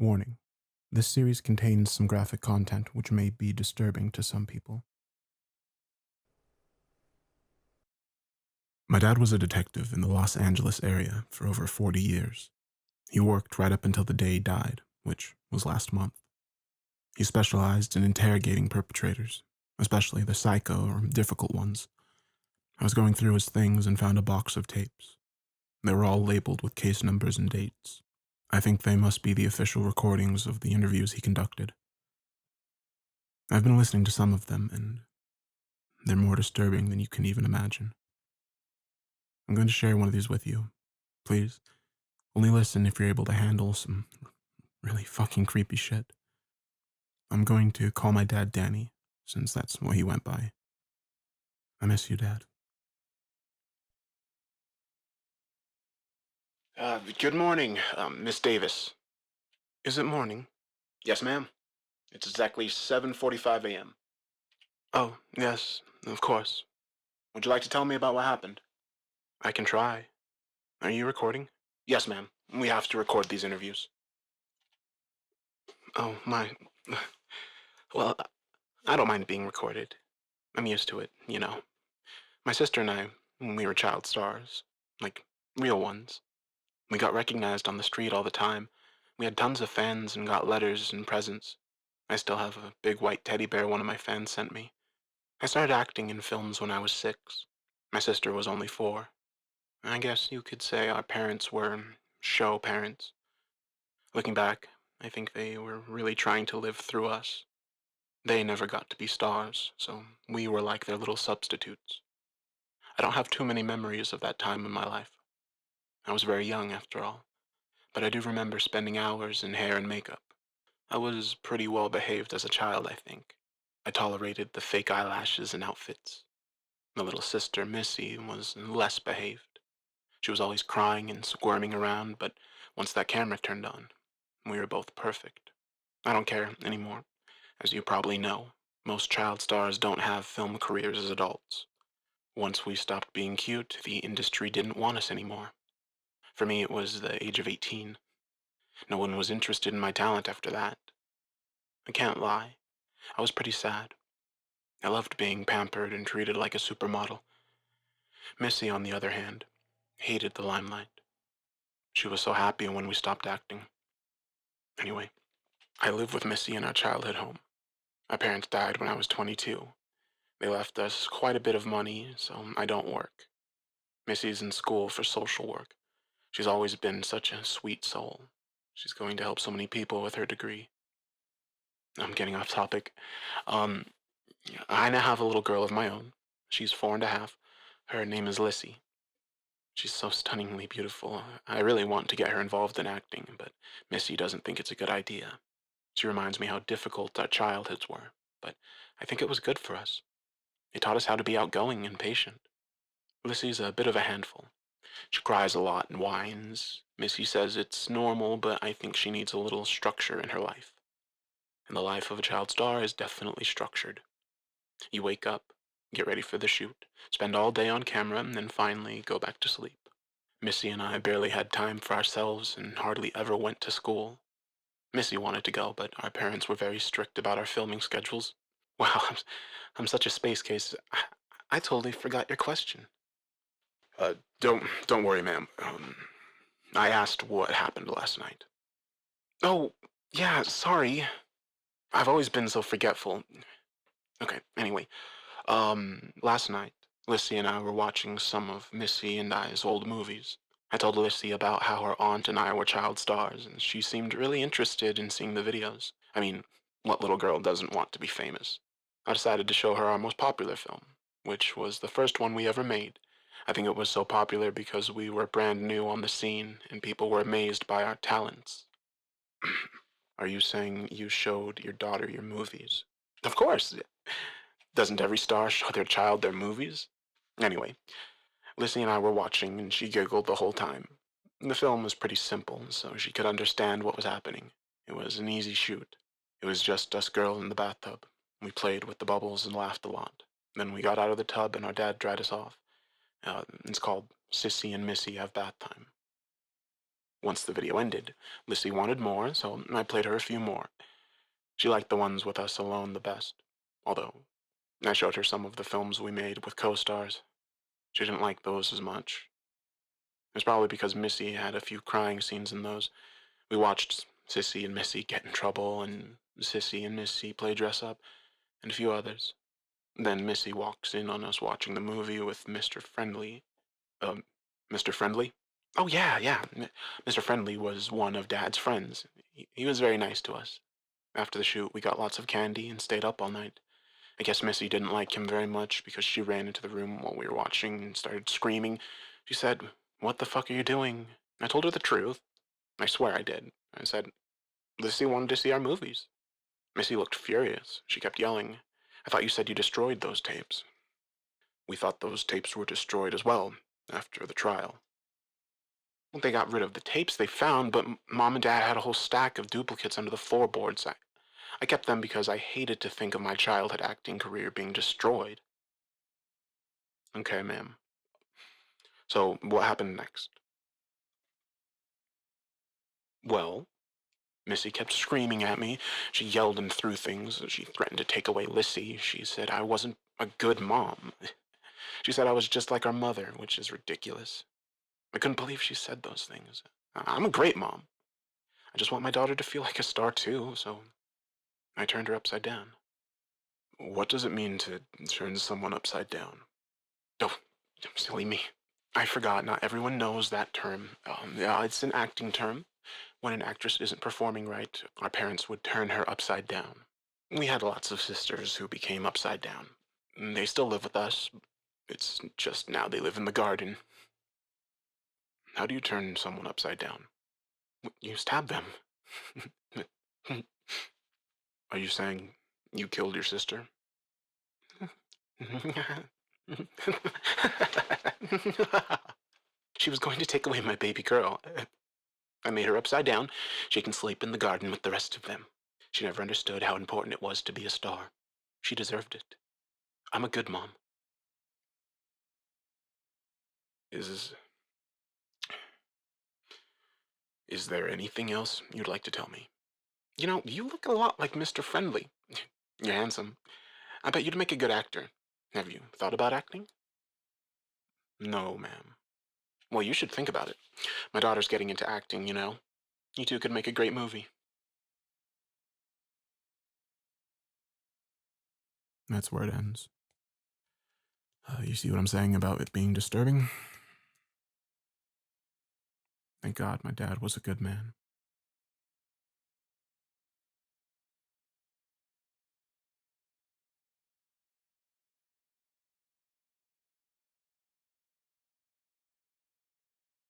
Warning: this series contains some graphic content which may be disturbing to some people. My dad was a detective in the Los Angeles area for over 40 years. He worked right up until the day he died, which was last month. He specialized in interrogating perpetrators, especially the psycho or difficult ones. I was going through his things and found a box of tapes. They were all labeled with case numbers and dates. I think they must be the official recordings of the interviews he conducted. I've been listening to some of them, and they're more disturbing than you can even imagine. I'm going to share one of these with you. Please, only listen if you're able to handle some really fucking creepy shit. I'm going to call my dad Danny, since that's what he went by. I miss you, Dad. Good morning, Miss Davis. Is it morning? Yes, ma'am. It's exactly 7:45 a.m. Oh, yes, of course. Would you like to tell me about what happened? I can try. Are you recording? Yes, ma'am. We have to record these interviews. Oh, my. Well, I don't mind being recorded. I'm used to it, you know. My sister and I, when we were child stars, like real ones, we got recognized on the street all the time. We had tons of fans and got letters and presents. I still have a big white teddy bear one of my fans sent me. I started acting in films when I was 6. My sister was only 4. I guess you could say our parents were show parents. Looking back, I think they were really trying to live through us. They never got to be stars, so we were like their little substitutes. I don't have too many memories of that time in my life. I was very young after all, but I do remember spending hours in hair and makeup. I was pretty well behaved as a child, I think. I tolerated the fake eyelashes and outfits. My little sister, Missy, was less behaved. She was always crying and squirming around, but once that camera turned on, we were both perfect. I don't care anymore. As you probably know, most child stars don't have film careers as adults. Once we stopped being cute, the industry didn't want us anymore. For me, it was the age of 18. No one was interested in my talent after that. I can't lie. I was pretty sad. I loved being pampered and treated like a supermodel. Missy, on the other hand, hated the limelight. She was so happy when we stopped acting. Anyway, I lived with Missy in our childhood home. My parents died when I was 22. They left us quite a bit of money, so I don't work. Missy's in school for social work. She's always been such a sweet soul. She's going to help so many people with her degree. I'm getting off topic. Um, I now have a little girl of my own. She's 4.5. Her name is Lissy. She's so stunningly beautiful. I really want to get her involved in acting, but Missy doesn't think it's a good idea. She reminds me how difficult our childhoods were, but I think it was good for us. It taught us how to be outgoing and patient. Lissy's a bit of a handful. She cries a lot and whines. Missy says it's normal, but I think she needs a little structure in her life. And the life of a child star is definitely structured. You wake up, get ready for the shoot, spend all day on camera, and then finally go back to sleep. Missy and I barely had time for ourselves and hardly ever went to school. Missy wanted to go, but our parents were very strict about our filming schedules. Wow, I'm such a space case. I totally forgot your question. Don't worry, ma'am. I asked what happened last night. Oh, yeah, sorry. I've always been so forgetful. Okay, anyway, last night, Lissy and I were watching some of Missy and I's old movies. I told Lissy about how her aunt and I were child stars, and she seemed really interested in seeing the videos. I mean, what little girl doesn't want to be famous? I decided to show her our most popular film, which was the first one we ever made. I think it was so popular because we were brand new on the scene, and people were amazed by our talents. Are you saying you showed your daughter your movies? Of course. Doesn't every star show their child their movies? Anyway, Lizzie and I were watching, and she giggled the whole time. The film was pretty simple, so she could understand what was happening. It was an easy shoot. It was just us girls in the bathtub. We played with the bubbles and laughed a lot. Then we got out of the tub, and our dad dried us off. It's called Sissy and Missy Have Bath Time. Once the video ended, Lissy wanted more, so I played her a few more. She liked the ones with us alone the best, although I showed her some of the films we made with co-stars. She didn't like those as much. It was probably because Missy had a few crying scenes in those. We watched Sissy and Missy get in trouble, and Sissy and Missy play dress up, and a few others. Then Missy walks in on us watching the movie with Mr. Friendly. Um, Mr. Friendly? Oh, yeah, yeah. Mr. Friendly was one of Dad's friends. He was very nice to us. After the shoot, we got lots of candy and stayed up all night. I guess Missy didn't like him very much because she ran into the room while we were watching and started screaming. She said, "What the fuck are you doing?" I told her the truth. I swear I did. I said, "Lissy wanted to see our movies." Missy looked furious. She kept yelling, "I thought you said you destroyed those tapes." We thought those tapes were destroyed as well after the trial. Well, they got rid of the tapes they found, but Mom and Dad had a whole stack of duplicates under the floorboards. I kept them because I hated to think of my childhood acting career being destroyed. Okay, ma'am. So, what happened next? Well, Missy kept screaming at me. She yelled and threw things. She threatened to take away Lissy. She said I wasn't a good mom. She said I was just like our mother, which is ridiculous. I couldn't believe she said those things. I'm a great mom. I just want my daughter to feel like a star too, so I turned her upside down. What does it mean to turn someone upside down? Oh, silly me. I forgot, not everyone knows that term. Yeah, it's an acting term. When an actress isn't performing right, our parents would turn her upside down. We had lots of sisters who became upside down. They still live with us. It's just now they live in the garden. How do you turn someone upside down? You stab them. Are you saying you killed your sister? She was going to take away my baby girl. I made her upside down. She can sleep in the garden with the rest of them. She never understood how important it was to be a star. She deserved it. I'm a good mom. Is is there anything else you'd like to tell me? You know, you look a lot like Mr. Friendly. You're handsome. I bet you'd make a good actor. Have you thought about acting? No, ma'am. Well, you should think about it. My daughter's getting into acting, you know. You two could make a great movie. That's where it ends. You see what I'm saying about it being disturbing? Thank God my dad was a good man.